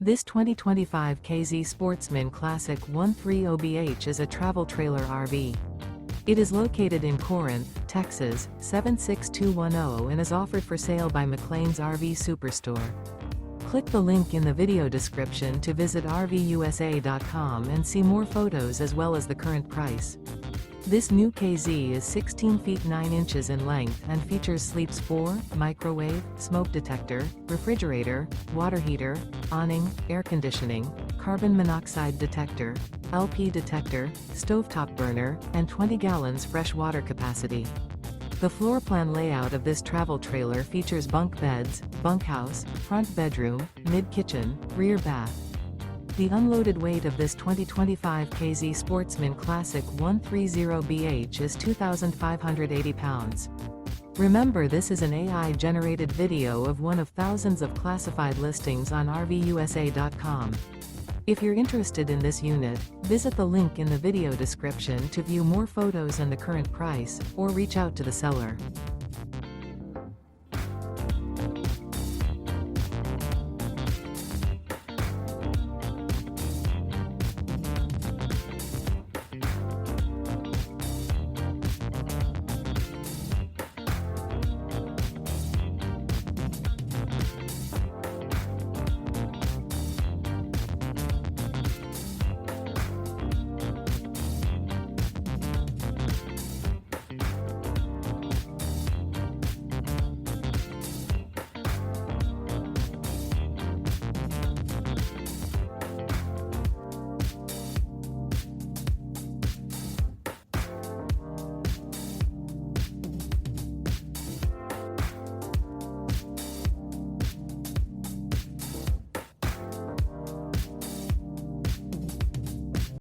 This 2025 K-Z Sportsmen Classic 130BH is a travel trailer RV. It is located in Corinth, Texas, 76210 and is offered for sale by McClain's RV Superstore. Click the link in the video description to visit RVUSA.com and see more photos as well as the current price. This new K-Z is 16 feet 9 inches in length and features sleeps 4, microwave, smoke detector, refrigerator, water heater, awning, air conditioning, carbon monoxide detector, LP detector, stovetop burner, and 20 gallons fresh water capacity. The floor plan layout of this travel trailer features bunk beds, bunkhouse, front bedroom, mid-kitchen, rear bath. The unloaded weight of this 2025 K-Z Sportsmen Classic 130BH is 2,580 pounds. Remember, this is an AI-generated video of one of thousands of classified listings on RVUSA.com. If you're interested in this unit, visit the link in the video description to view more photos and the current price, or reach out to the seller.